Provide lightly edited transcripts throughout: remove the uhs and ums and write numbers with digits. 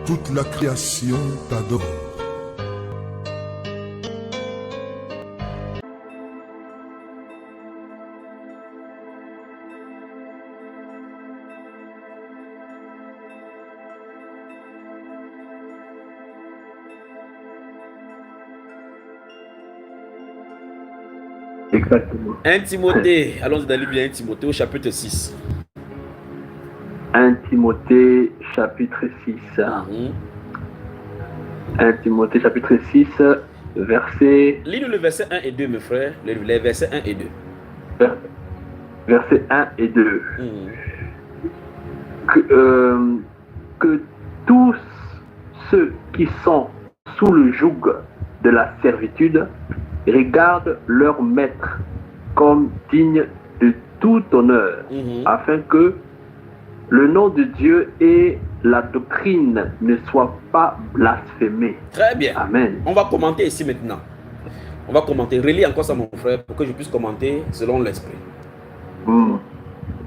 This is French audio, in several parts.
Toute la création t'adore. Exactement. 1 Timothée, allons-y dans le livre 1 Timothée au chapitre 6. 1 Timothée chapitre 6. 1 Timothée chapitre 6, verset... Lis-nous le verset 1 et 2, mes frères. Les versets 1 et 2. Verset 1 et 2. Que tous ceux qui sont sous le joug de la servitude regardent leur maître comme digne de tout honneur, afin que le nom de Dieu et la doctrine ne soient pas blasphémés. Très bien. Amen. On va commenter ici maintenant. On va commenter. Relis encore ça, mon frère, pour que je puisse commenter selon l'esprit.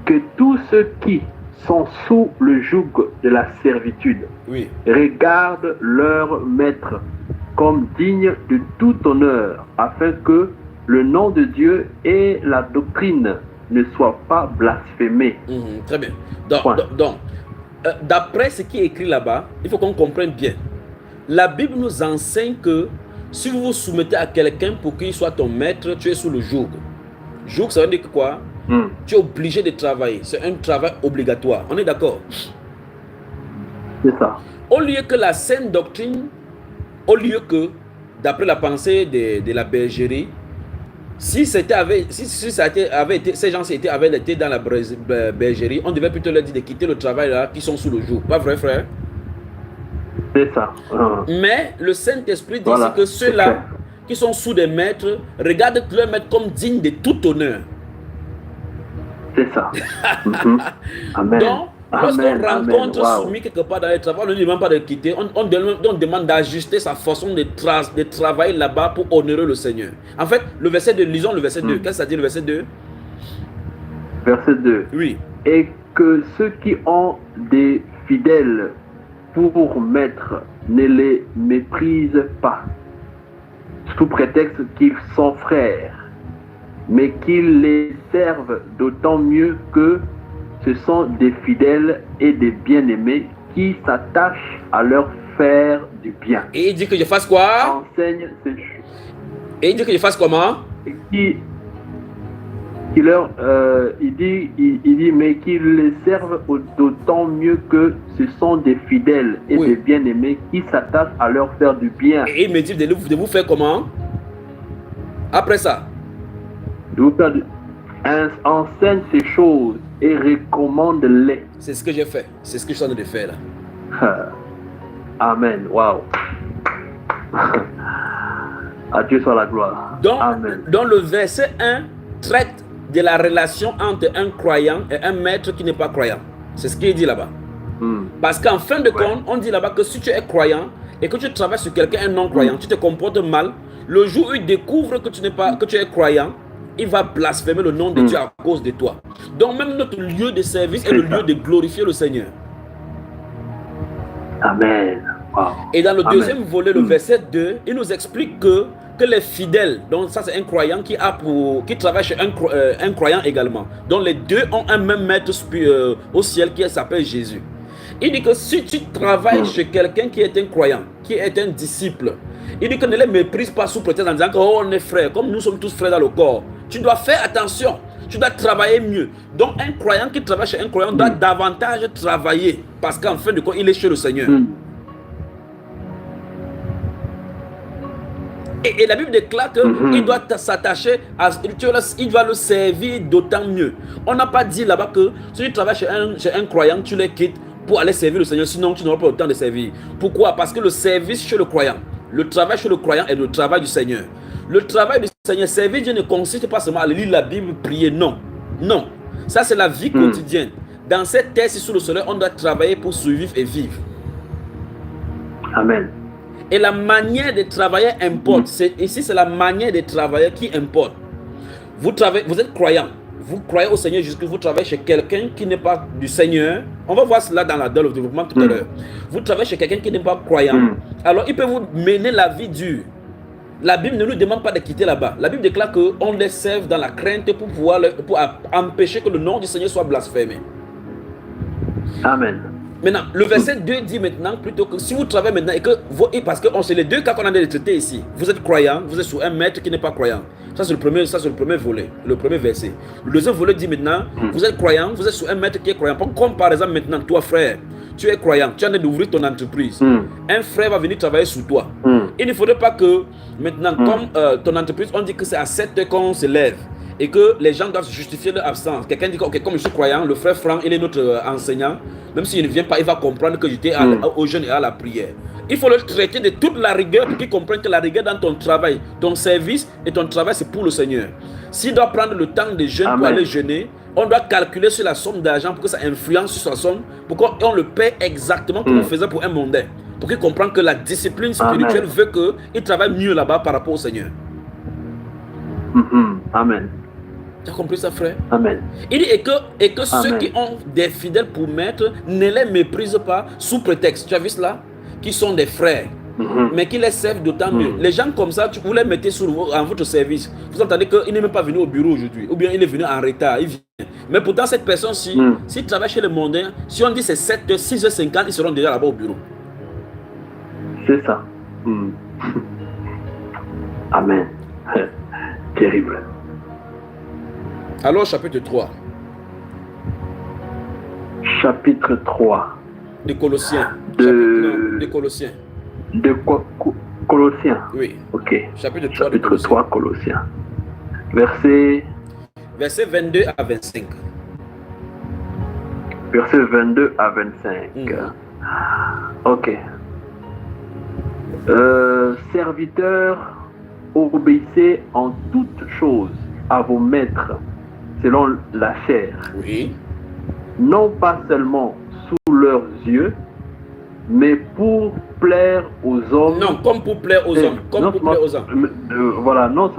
Que tous ceux qui sont sous le joug de la servitude regardent leur maître comme digne de tout honneur, afin que le nom de Dieu et la doctrine ne soient pas blasphémés. Très bien. Donc, d'après ce qui est écrit là-bas, il faut qu'on comprenne bien. La Bible nous enseigne que si vous vous soumettez à quelqu'un pour qu'il soit ton maître, tu es sous le joug. Joug, ça veut dire quoi? Tu es obligé de travailler. C'est un travail obligatoire. On est d'accord? C'est ça. Au lieu que la saine doctrine, au lieu que, d'après la pensée de la bergerie, si ces gens avaient été dans la bergerie, on devait plutôt leur dire de quitter le travail là, qui sont sous le joug. Pas vrai, frère? C'est ça. Mais le Saint-Esprit dit que ceux-là qui sont sous des maîtres regardent leur maître comme digne de tout honneur. C'est ça. Amen. Donc, lorsqu'on rencontre soumis quelque part dans le travail, on ne demande pas de quitter, on demande d'ajuster sa façon de travailler là-bas pour honorer le Seigneur. En fait, le verset 2, lisons le verset 2. Qu'est-ce que ça dit le verset 2? Verset 2. Oui. Et que ceux qui ont des fidèles pour maître ne les méprisent pas, sous prétexte qu'ils sont frères, mais qu'ils les servent d'autant mieux que ce sont des fidèles et des bien-aimés qui s'attachent à leur faire du bien. Et il dit que je fasse quoi? Enseigne ces choses. Et il dit que je fasse comment? Il dit, mais qu'ils les servent d'autant mieux que ce sont des fidèles et des bien-aimés qui s'attachent à leur faire du bien. Et il me dit de vous faire comment? Après ça? De vous faire enseigne ces choses et recommande-les. C'est ce que j'ai fait. C'est ce que je suis en train de faire là. Amen. Wow. À Dieu soit la gloire. Amen. Donc le verset 1 traite de la relation entre un croyant et un maître qui n'est pas croyant. C'est ce qu'il dit là-bas. Parce qu'en fin de compte, on dit là-bas que si tu es croyant et que tu travailles sur quelqu'un, un non-croyant, tu te comportes mal, le jour où il découvre que tu es croyant, il va blasphémer le nom de Dieu à cause de toi. Donc même notre lieu de service est le lieu de glorifier le Seigneur. Amen. Wow. Et dans le deuxième volet, le verset 2, il nous explique que les fidèles, donc ça c'est un croyant qui travaille chez un croyant également. Donc les deux ont un même maître au ciel qui s'appelle Jésus. Il dit que si tu travailles chez quelqu'un qui est un croyant, qui est un disciple, il dit que ne les méprise pas sous prétexte en disant que oh, on est frères, comme nous sommes tous frères dans le corps. Tu dois faire attention, tu dois travailler mieux. Donc un croyant qui travaille chez un croyant doit davantage travailler parce qu'en fin de compte, il est chez le Seigneur. Et la Bible déclare qu'il doit s'attacher à il doit le servir d'autant mieux. On n'a pas dit là-bas que si tu travailles chez un croyant, tu les quittes pour aller servir le Seigneur, sinon tu n'auras pas le temps de servir. Pourquoi? Parce que le service chez le croyant, le travail chez le croyant est le travail du Seigneur. Le travail du Seigneur, servir Dieu ne consiste pas seulement à lire la Bible, prier, non. Non, ça c'est la vie quotidienne. Dans cette terre, sous le soleil, on doit travailler pour survivre et vivre. Amen. Et la manière de travailler importe. Ici, c'est la manière de travailler qui importe. Vous êtes croyant. vous croyez au Seigneur jusque vous travaillez chez quelqu'un qui n'est pas du Seigneur, on va voir cela dans le développement tout à l'heure. Vous travaillez chez quelqu'un qui n'est pas croyant, alors il peut vous mener la vie dure. La Bible ne nous demande pas de quitter là-bas. La Bible déclare qu'on les serve dans la crainte pour empêcher que le nom du Seigneur soit blasphémé. Amen. Maintenant, le verset 2 dit maintenant plutôt que si vous travaillez maintenant et que parce que c'est les deux cas qu'on a traité ici. Vous êtes croyant, vous êtes sous un maître qui n'est pas croyant. Ça c'est le premier volet, le premier verset. Le deuxième volet dit maintenant, vous êtes croyant, vous êtes sous un maître qui est croyant. Comme par exemple maintenant, toi frère, tu es croyant, tu es en train d'ouvrir ton entreprise. Un frère va venir travailler sous toi. Il ne faudrait pas que maintenant, comme ton entreprise, on dit que c'est à 7 heures qu'on se lève et que les gens doivent justifier leur absence. Quelqu'un dit que, ok, comme je suis croyant, le frère Franck, il est notre enseignant, même s'il ne vient pas, il va comprendre que j'étais au jeûne et à la prière. Il faut le traiter de toute la rigueur pour qu'il comprenne que la rigueur dans ton travail, ton service et ton travail, c'est pour le Seigneur. S'il doit prendre le temps de jeûne pour aller jeûner, on doit calculer sur la somme d'argent pour que ça influence sur sa somme, pour qu'on le paie exactement comme on faisait pour un mondain. Pour qu'il comprenne que la discipline spirituelle veut qu'il travaille mieux là-bas par rapport au Seigneur. Amen. Tu as compris ça, frère? Amen. Il dit et que ceux qui ont des fidèles pour maître ne les méprisent pas sous prétexte. Tu as vu cela? Qui sont des frères, mais qui les servent d'autant mieux. Les gens comme ça, vous les mettez en votre service. Vous entendez qu'il n'est même pas venu au bureau aujourd'hui, ou bien il est venu en retard, il vient. Mais pourtant, cette personne-ci, s'il travaille chez les mondains, si on dit c'est 7h, 6h50, ils seront déjà là-bas au bureau. C'est ça. Amen. Terrible. Alors, chapitre 3. Chapitre 3. De Colossiens. De Colossiens. De Colossiens. Oui. Ok. Chapitre 3 Chapitre 3 Colossiens. Verset 22 à 25. Verset 22 à 25. Ok. Serviteurs, obéissez en toutes choses à vos maîtres selon la chair. Oui. Non pas seulement sous leurs yeux, mais pour plaire aux hommes. Non, comme pour plaire aux hommes. Comme pour plaire aux hommes. Voilà, non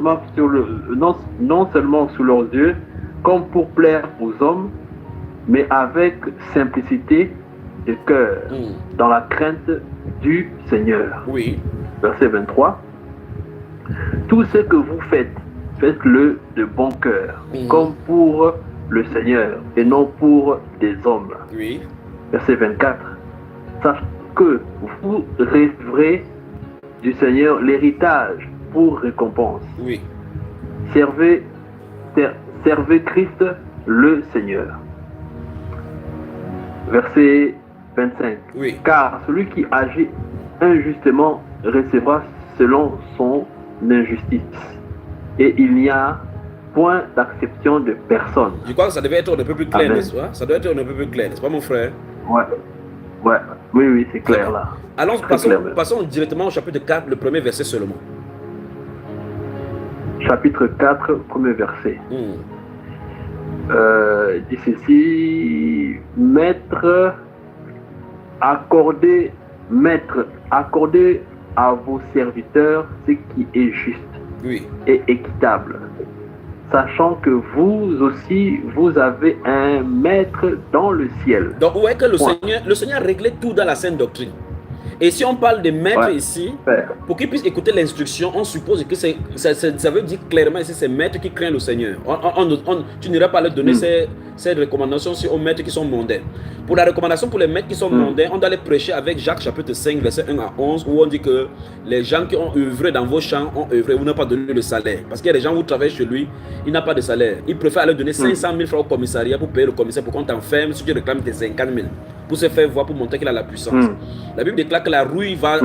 seulement sous leurs yeux, comme pour plaire aux hommes, mais avec simplicité de cœur, dans la crainte du Seigneur. Oui. Verset 23. Tout ce que vous faites, faites-le de bon cœur, comme pour le Seigneur et non pour des hommes. Oui. Verset 24. Sachez que vous recevrez du Seigneur l'héritage pour récompense. Oui. Servez Christ le Seigneur. Verset 25. Oui. Car celui qui agit injustement recevra selon son injustice. Et il n'y a point d'acception de personne. Je crois que ça devait être un peu plus clair, n'est-ce pas? Ça doit être un peu plus clair, n'est-ce pas, mon frère? Ouais. Oui, c'est clair là. Allons, passons directement au chapitre 4, le premier verset seulement. Chapitre 4, premier verset. Dit ceci, maître, accordez à vos serviteurs ce qui est juste et équitable, sachant que vous aussi, vous avez un maître dans le ciel. Donc, où est que le Seigneur réglait tout dans la sainte doctrine. Et si on parle de maître ici, pour qu'ils puissent écouter l'instruction, on suppose que ça veut dire clairement ici, c'est maître qui craint le Seigneur. Tu n'iras pas leur donner ces recommandations aux maîtres qui sont mondains. Pour la recommandation pour les maîtres qui sont mondains, on doit les prêcher avec Jacques chapitre 5, verset 1 à 11, où on dit que les gens qui ont œuvré dans vos champs ont œuvré, vous n'avez pas donné le salaire. Parce qu'il y a des gens où travaillent chez lui, il n'a pas de salaire. Il préfère aller donner 500 000 francs au commissariat pour payer le commissaire pour qu'on t'enferme si tu réclames tes 50 000. Pour se faire voir, pour montrer qu'il a la puissance. La Bible déclare que la rouille va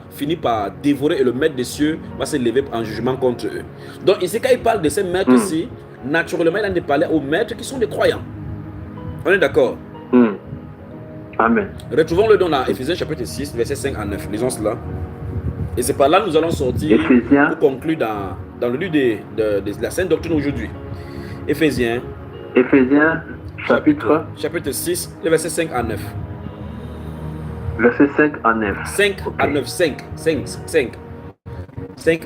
finir par dévorer et le maître des cieux va se lever en jugement contre eux. Donc ici, quand il parle de ces maîtres-ci, naturellement, il a de parler aux maîtres qui sont des croyants. On est d'accord? Amen. Retrouvons-le dans Éphésiens chapitre 6, verset 5 à 9. Lisons cela. Et c'est par là que nous allons sortir pour conclure dans le livre de la Sainte Doctrine aujourd'hui. Éphésiens chapitre 6, le verset 5 à 9. Verset 5 à 9. 5 à 9, 5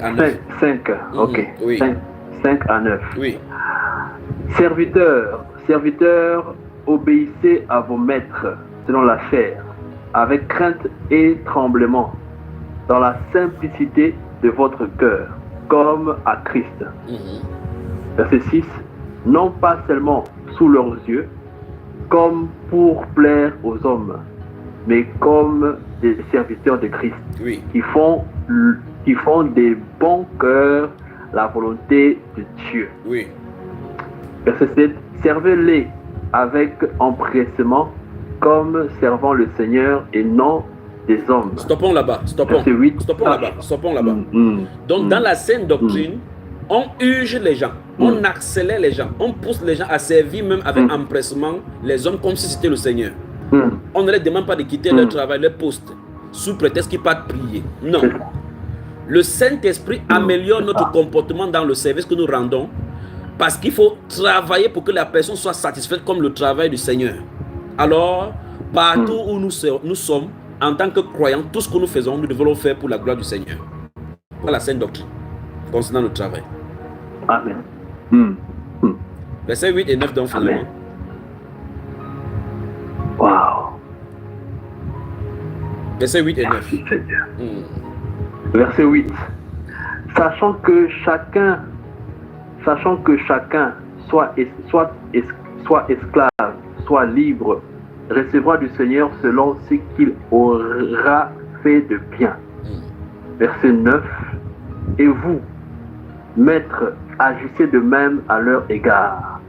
à 9. 5, ok. Oui. 5 à 9. Oui. Serviteurs, obéissez à vos maîtres selon la chair, avec crainte et tremblement, dans la simplicité de votre cœur, comme à Christ. Verset 6. Non pas seulement sous leurs yeux, comme pour plaire aux hommes, mais comme des serviteurs de Christ, Oui. qui font des bons cœurs la volonté de Dieu. Oui. Verset 7. Servez-les avec empressement, comme servant le Seigneur et non des hommes. Stoppons là-bas. Stoppons. Verset 8. Stoppons là-bas. Stoppons là-bas. Donc, dans la saine doctrine, on urge les gens, on accélère les gens, on pousse les gens à servir même avec empressement les hommes comme si c'était le Seigneur. On ne les demande pas de quitter leur travail, leur poste, sous prétexte qu'ils partent prier. Non. Le Saint-Esprit améliore notre comportement dans le service que nous rendons parce qu'il faut travailler pour que la personne soit satisfaite comme le travail du Seigneur. Alors, partout où nous sommes, en tant que croyants, tout ce que nous faisons, nous devons le faire pour la gloire du Seigneur. Voilà la sainte doctrine concernant le travail. Amen. Versets 8 et 9 donc finalement. Wow. Versets 8 et 9. Verset 8. Sachant que chacun soit esclave, soit libre, recevra du Seigneur selon ce qu'il aura fait de bien. Verset 9. Et vous, maîtres, agissez de même à leur égard,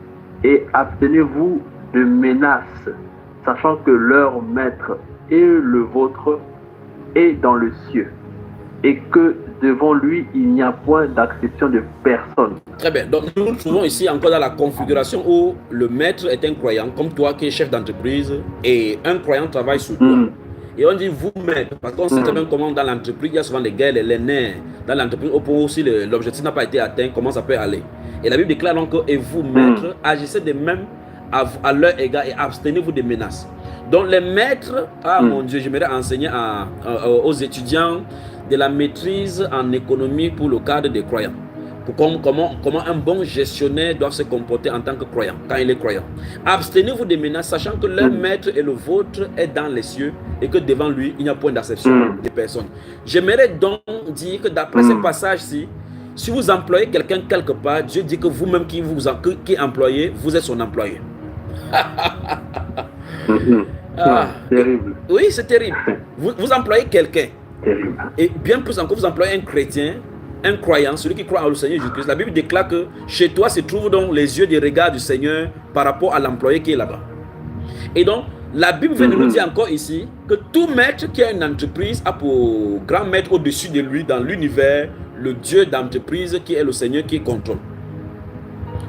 et abstenez-vous de menaces, sachant que leur maître et le vôtre est dans le cieux, et que devant lui, il n'y a point d'acception de personne. Très bien. Donc, nous nous trouvons ici encore dans la configuration où le maître est un croyant, comme toi qui es chef d'entreprise, et un croyant travaille sous toi. Et on dit vous maître, parce qu'on sait très bien comment dans l'entreprise, il y a souvent des guerres, les nerfs. Dans l'entreprise, au point où si l'objectif n'a pas été atteint, comment ça peut aller. Et la Bible déclare donc que, et vous maîtres, agissez de même à leur égard et abstenez-vous des menaces. Donc les maîtres, mon Dieu, j'aimerais enseigner aux étudiants de la maîtrise en économie pour le cadre des croyants. Comment un bon gestionnaire doit se comporter en tant que croyant, quand il est croyant. Abstenez-vous des menaces, sachant que leur maître et le vôtre est dans les cieux et que devant lui, il n'y a point d'acception des personnes. J'aimerais donc dire que d'après ce passage-ci, si vous employez quelqu'un quelque part, Dieu dit que vous-même qui employez, vous êtes son employé. Terrible. Oui, c'est terrible. Vous employez quelqu'un. Terrible. Et bien plus encore, vous employez un chrétien, un croyant, celui qui croit en le Seigneur Jésus-Christ. La Bible déclare que chez toi se trouvent donc les yeux du regard du Seigneur par rapport à l'employé qui est là-bas. Et donc, la Bible vient de nous dire encore ici que tout maître qui a une entreprise a pour grand maître au-dessus de lui dans l'univers le Dieu d'entreprise qui est le Seigneur qui contrôle.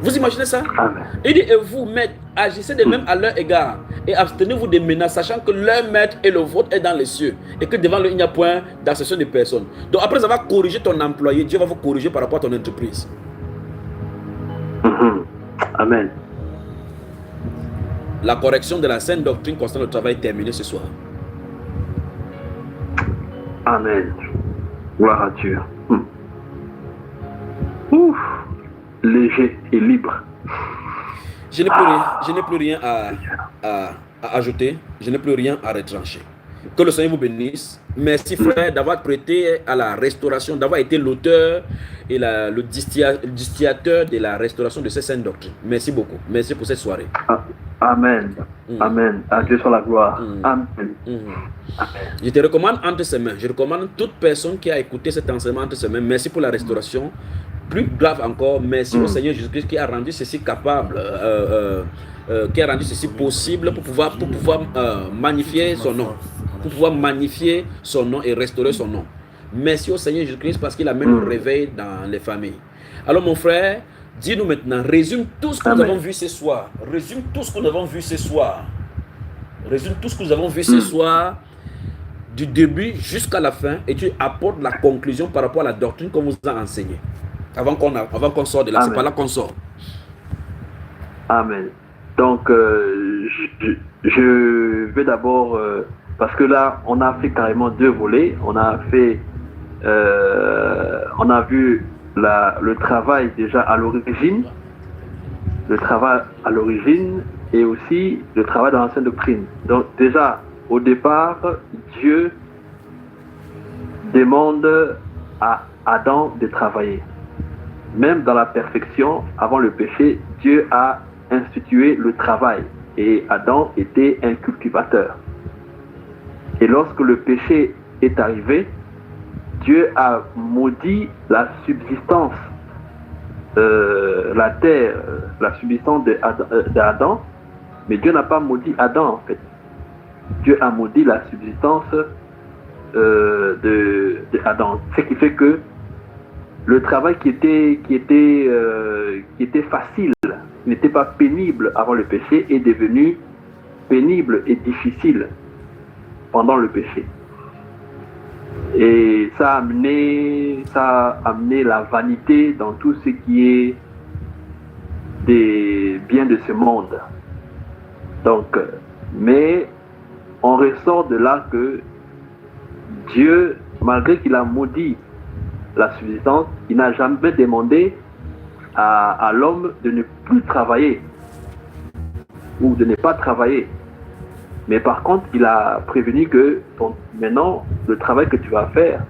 Vous imaginez ça? Amen. Il dit, et vous, maîtres, agissez de même à leur égard et abstenez-vous des menaces, sachant que leur maître et le vôtre est dans les cieux et que devant lui, il n'y a point d'acception de personne. Donc, après avoir corrigé ton employé, Dieu va vous corriger par rapport à ton entreprise. Amen. La correction de la saine doctrine concernant le travail est terminée ce soir. Amen. Gloire à Dieu. Ouf. Léger et libre. Je n'ai plus rien à ajouter. Je n'ai plus rien à retrancher. Que le Seigneur vous bénisse. Merci frère d'avoir prêté à la restauration, d'avoir été l'auteur et le distillateur de la restauration de ces saintes doctrines. Merci beaucoup. Merci pour cette soirée. Amen. Amen. À Dieu soit la gloire. Amen. Amen. Je te recommande entre ses mains. Je recommande toute personne qui a écouté cet enseignement entre ses mains. Merci pour la restauration. Plus grave encore, merci au Seigneur Jésus-Christ qui a rendu ceci capable, qui a rendu ceci possible pour pouvoir magnifier son nom, pour pouvoir magnifier son nom et restaurer son nom. Merci au Seigneur Jésus-Christ parce qu'il amène le réveil dans les familles. Alors mon frère, dis-nous maintenant, résume tout ce que nous avons vu ce soir. Résume tout ce que nous avons vu ce soir. Résume tout ce que nous avons vu ce soir, du début jusqu'à la fin, et tu apportes la conclusion par rapport à la doctrine qu'on vous a enseignée. Avant qu'on sorte de là, c'est pas là qu'on sort. Amen. Donc, je vais d'abord, parce que là, on a fait carrément deux volets. On a vu le travail déjà à l'origine, le travail à l'origine et aussi le travail dans l'ancienne doctrine. Donc déjà, au départ, Dieu demande à Adam de travailler. Même dans la perfection, avant le péché, Dieu a institué le travail et Adam était un cultivateur. Et lorsque le péché est arrivé, Dieu a maudit la subsistance, la terre, la subsistance d'Adam, mais Dieu n'a pas maudit Adam en fait. Dieu a maudit la subsistance d'Adam. Ce qui fait que le travail qui était facile, qui n'était pas pénible avant le péché, est devenu pénible et difficile pendant le péché. Et ça a amené la vanité dans tout ce qui est des biens de ce monde. Donc, mais on ressort de là que Dieu, malgré qu'il a maudit la subsistance, il n'a jamais demandé à l'homme de ne plus travailler ou de ne pas travailler. Mais par contre, il a prévenu que maintenant, le travail que tu vas faire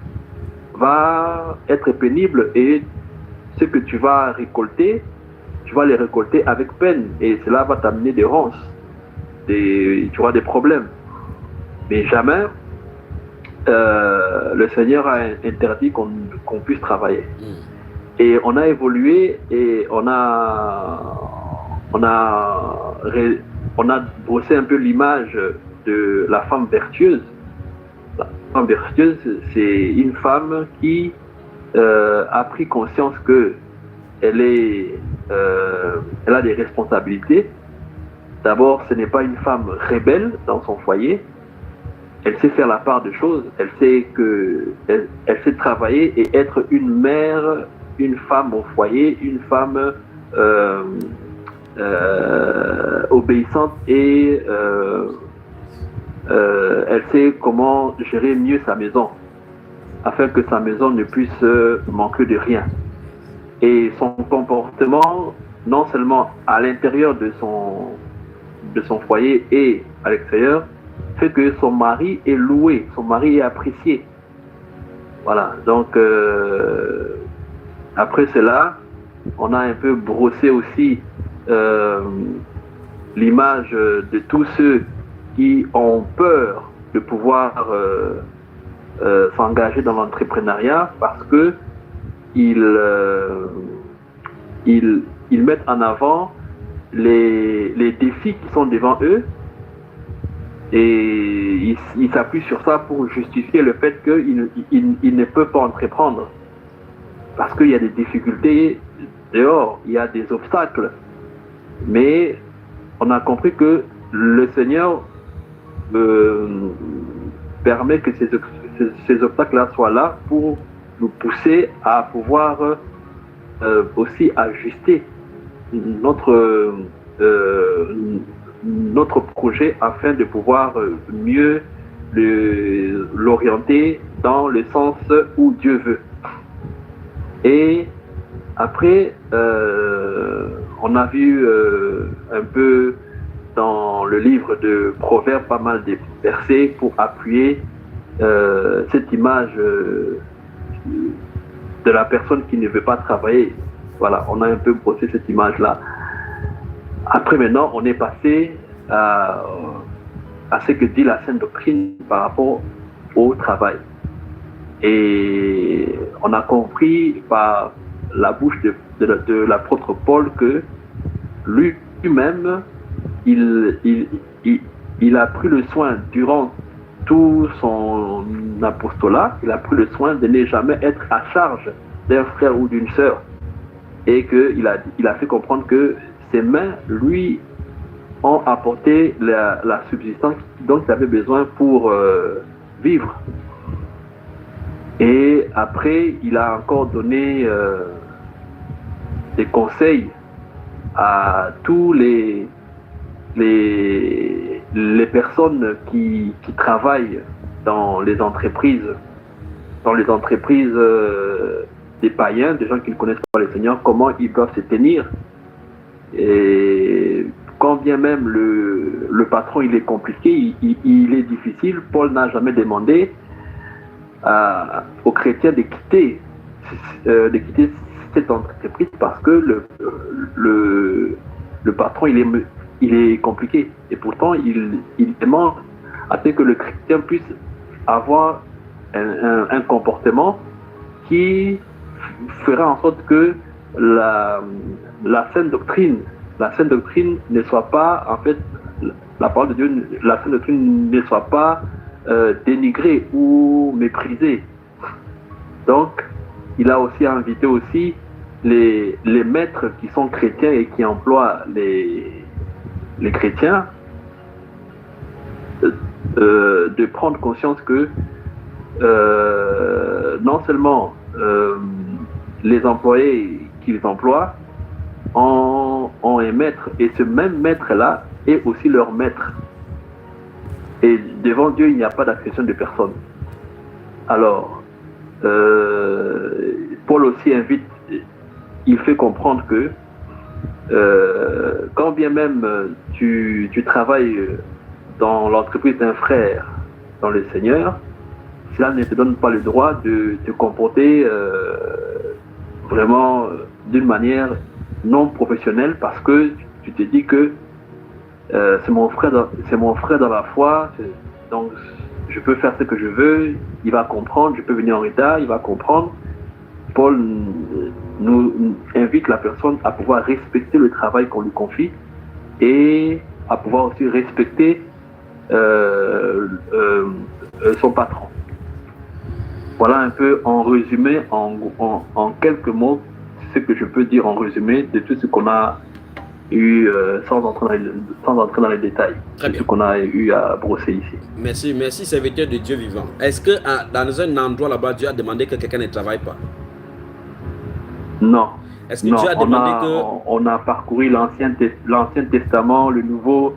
va être pénible et ce que tu vas récolter, tu vas les récolter avec peine et cela va t'amener des ronces, tu auras des problèmes. Mais jamais le Seigneur a interdit qu'on puisse travailler. Et on a évolué et on a brossé un peu l'image de la femme vertueuse. La femme vertueuse, c'est une femme qui a pris conscience que elle a des responsabilités. D'abord, ce n'est pas une femme rebelle dans son foyer. Elle sait faire la part des choses. Elle sait travailler et être une mère, une femme au foyer, une femme obéissante et elle sait comment gérer mieux sa maison afin que sa maison ne puisse manquer de rien. Et son comportement, non seulement à l'intérieur de son foyer et à l'extérieur, fait que son mari est loué, son mari est apprécié. Voilà, donc après cela, on a un peu brossé aussi l'image de tous ceux qui ont peur de pouvoir s'engager dans l'entrepreneuriat parce que ils mettent en avant les défis qui sont devant eux et ils s'appuient sur ça pour justifier le fait qu'ils ne peuvent pas entreprendre parce qu'il y a des difficultés dehors, il y a des obstacles. Mais on a compris que le Seigneur permet que ces obstacles-là soient là pour nous pousser à pouvoir aussi ajuster notre projet afin de pouvoir mieux l'orienter dans le sens où Dieu veut. Et après, on a vu un peu dans le livre de Proverbes pas mal de versets pour appuyer cette image de la personne qui ne veut pas travailler. Voilà, on a un peu brossé cette image-là. Après, maintenant, on est passé à ce que dit la Sainte Doctrine par rapport au travail. Et on a compris par la bouche de l'apôtre Paul que lui-même, il a pris le soin durant tout son apostolat, il a pris le soin de ne jamais être à charge d'un frère ou d'une sœur. Et qu'il a fait comprendre que ses mains, lui, ont apporté la subsistance dont il avait besoin pour vivre. Et après, il a encore donné des conseils à tous les personnes qui travaillent dans les entreprises des païens, des gens qui ne connaissent pas le Seigneur, comment ils doivent se tenir Et quand bien même le patron il est compliqué, il est difficile, Paul n'a jamais demandé aux chrétiens de quitter cette entreprise parce que le patron il est compliqué. Et pourtant, il demande à ce que le chrétien puisse avoir un comportement qui fera en sorte que la saine doctrine ne soit pas, en fait, la parole de Dieu, la saine doctrine ne soit pas dénigrée ou méprisée. Donc, il a aussi invité aussi les maîtres qui sont chrétiens et qui emploient les chrétiens de prendre conscience que non seulement les employés qu'ils emploient ont un maître, et ce même maître-là est aussi leur maître. Et devant Dieu, il n'y a pas d'acception de personne. Alors, Paul aussi invite, il fait comprendre que quand bien même tu travailles dans l'entreprise d'un frère dans le Seigneur, cela ne te donne pas le droit de te comporter vraiment d'une manière non professionnelle, parce que tu te dis que c'est mon frère dans la foi, donc je peux faire ce que je veux, il va comprendre, je peux venir en retard, il va comprendre. Paul nous invite la personne à pouvoir respecter le travail qu'on lui confie et à pouvoir aussi respecter son patron. Voilà un peu en résumé, en quelques mots, ce que je peux dire en résumé de tout ce qu'on a eu sans entrer dans les détails. Très bien. Ce qu'on a eu à brosser ici. Merci serviteur de Dieu vivant. Est-ce que dans un endroit là-bas, Dieu a demandé que quelqu'un ne travaille pas? Non. Est-ce que Dieu a demandé que... On a parcouru l'Ancien Testament, le Nouveau,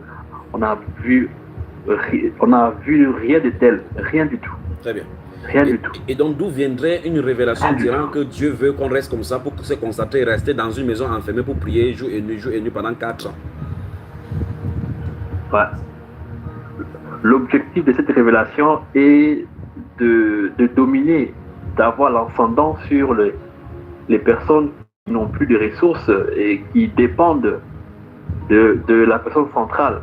on a vu rien de tel, rien du tout. Très bien. Rien du tout. Et donc d'où viendrait une révélation disant que Dieu veut qu'on reste comme ça pour se constater, rester dans une maison enfermée pour prier jour et nuit pendant 4 ans? Ouais. L'objectif de cette révélation est de dominer, d'avoir l'ascendant sur les personnes qui n'ont plus de ressources et qui dépendent de la personne centrale.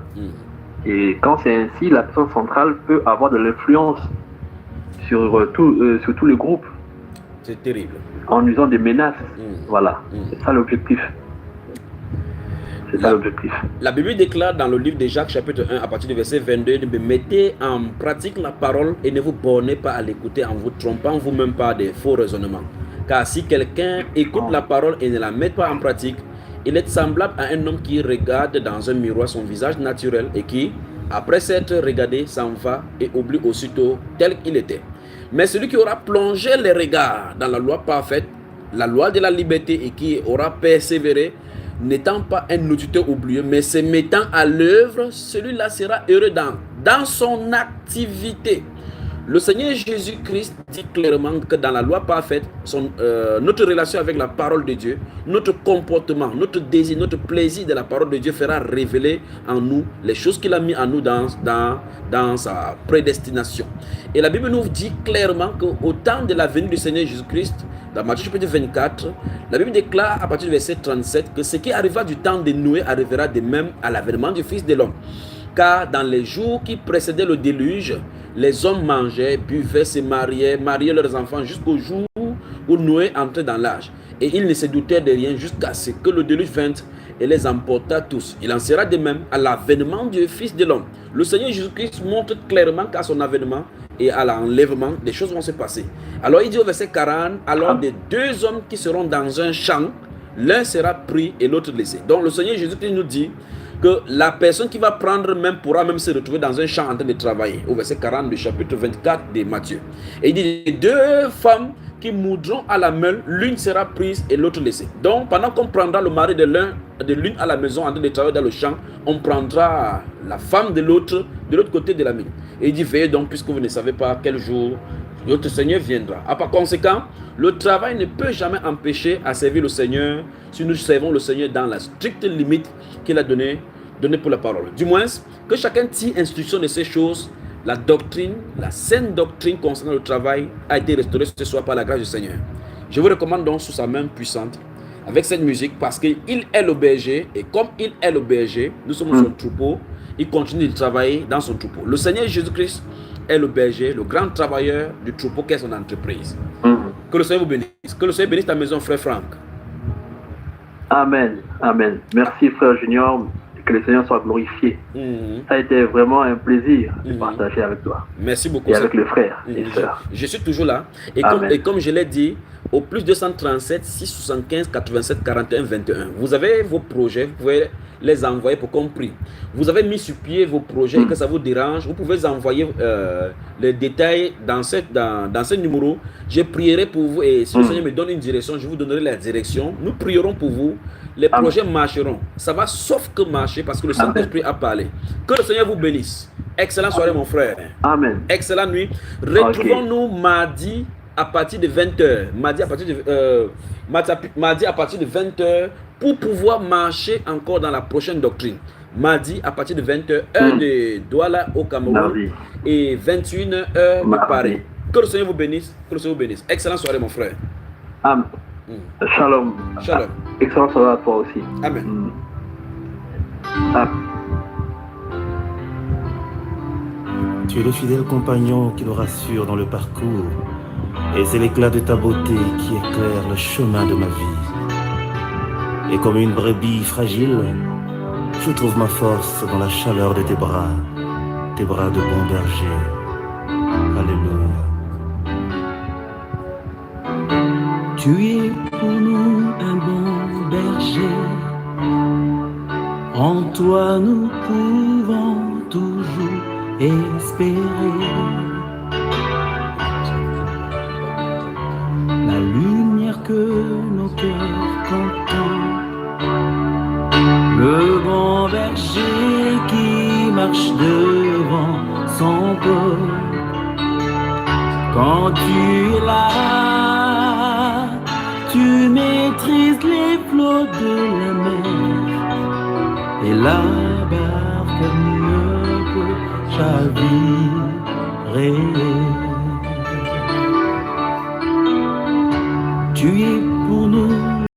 Et quand c'est ainsi, la personne centrale peut avoir de l'influence sur tout le groupe. C'est terrible. En usant des menaces. Voilà. C'est ça l'objectif. C'est ça l'objectif. La Bible déclare dans le livre de Jacques chapitre 1 à partir du verset 22, mettez en pratique la parole et ne vous bornez pas à l'écouter en vous trompant vous-même par des faux raisonnements. Car si quelqu'un écoute la parole et ne la met pas en pratique, il est semblable à un homme qui regarde dans un miroir son visage naturel et qui, après s'être regardé, s'en va et oublie aussitôt tel qu'il était. Mais celui qui aura plongé les regards dans la loi parfaite, la loi de la liberté, et qui aura persévéré, n'étant pas un auditeur oublieux, mais se mettant à l'œuvre, celui-là sera heureux dans son activité. Le Seigneur Jésus-Christ dit clairement que dans la loi parfaite, notre relation avec la parole de Dieu, notre comportement, notre désir, notre plaisir de la parole de Dieu fera révéler en nous les choses qu'il a mis en nous dans sa prédestination. Et la Bible nous dit clairement qu'au temps de la venue du Seigneur Jésus-Christ, dans Matthieu chapitre 24, la Bible déclare à partir du verset 37 que ce qui arriva du temps de Noé arrivera de même à l'avènement du Fils de l'homme. Car dans les jours qui précédaient le déluge, les hommes mangeaient, buvaient, se mariaient leurs enfants jusqu'au jour où Noé entrait dans l'âge. Et ils ne se doutaient de rien jusqu'à ce que le déluge vint et les emporta tous. Il en sera de même à l'avènement du Fils de l'homme. Le Seigneur Jésus-Christ montre clairement qu'à son avènement et à l'enlèvement, des choses vont se passer. Alors il dit au verset 40, alors des deux hommes qui seront dans un champ, l'un sera pris et l'autre laissé. Donc le Seigneur Jésus-Christ nous dit que la personne qui va prendre même pourra même se retrouver dans un champ en train de travailler. Au verset 40 du chapitre 24 de Matthieu. Et il dit, deux femmes qui moudront à la meule, l'une sera prise et l'autre laissée. Donc pendant qu'on prendra le mari de l'une à la maison en train de travailler dans le champ, on prendra la femme de l'autre côté de la mine. Et il dit, veillez donc puisque vous ne savez pas quel jour Notre Seigneur viendra. Par conséquent, le travail ne peut jamais empêcher à servir le Seigneur si nous servons le Seigneur dans la stricte limite qu'il a donnée pour la parole. Du moins, que chacun tire instruction de ces choses. La doctrine, la saine doctrine concernant le travail a été restaurée ce soir par la grâce du Seigneur. Je vous recommande donc sous sa main puissante avec cette musique parce qu'il est le berger et comme il est le berger, nous sommes son troupeau, il continue de travailler dans son troupeau. Le Seigneur Jésus-Christ est le berger, le grand travailleur du troupeau qu'est son entreprise. Que le Seigneur vous bénisse. Que le Seigneur bénisse ta maison, frère Franck. Amen. Amen. Merci, frère Junior. Que le Seigneur soit glorifié. Ça a été vraiment un plaisir de partager avec toi. Merci beaucoup. Et avec les frères et sœurs. Je suis toujours là. Et comme je l'ai dit, au plus 237 675 87 41 21. Vous avez vos projets, vous pouvez les envoyer pour qu'on prie. Vous avez mis sur pied vos projets et que ça vous dérange, vous pouvez envoyer les détails dans ce numéro. Je prierai pour vous et si le Seigneur me donne une direction, je vous donnerai la direction. Nous prierons pour vous. Les projets marcheront. Ça va sauf que marcher parce que le Saint-Esprit a parlé. Que le Seigneur vous bénisse. Excellente soirée, mon frère. Amen. Excellente nuit. Retrouvons-nous mardi à partir de 20h. Mardi à partir de 20h pour pouvoir marcher encore dans la prochaine doctrine. Mardi à partir de 20h, heure de Douala au Cameroun et 21h, heure de Paris. Que le Seigneur vous bénisse. Que le Seigneur vous bénisse. Excellente soirée, mon frère. Amen. Shalom. Shalom. Excellente soirée à toi aussi. Amen. Amen. Tu es le fidèle compagnon qui le rassure dans le parcours. Et c'est l'éclat de ta beauté qui éclaire le chemin de ma vie. Et comme une brebis fragile, je trouve ma force dans la chaleur de tes bras de bon berger. Alléluia. Tu es pour nous un bon berger. En toi nous pouvons toujours espérer. La lumière que nos cœurs contemplent. Le bon berger qui marche devant son peuple. Quand tu es là, tu maîtrises les flots de la mer et la barque ne peut chavirer. Tu es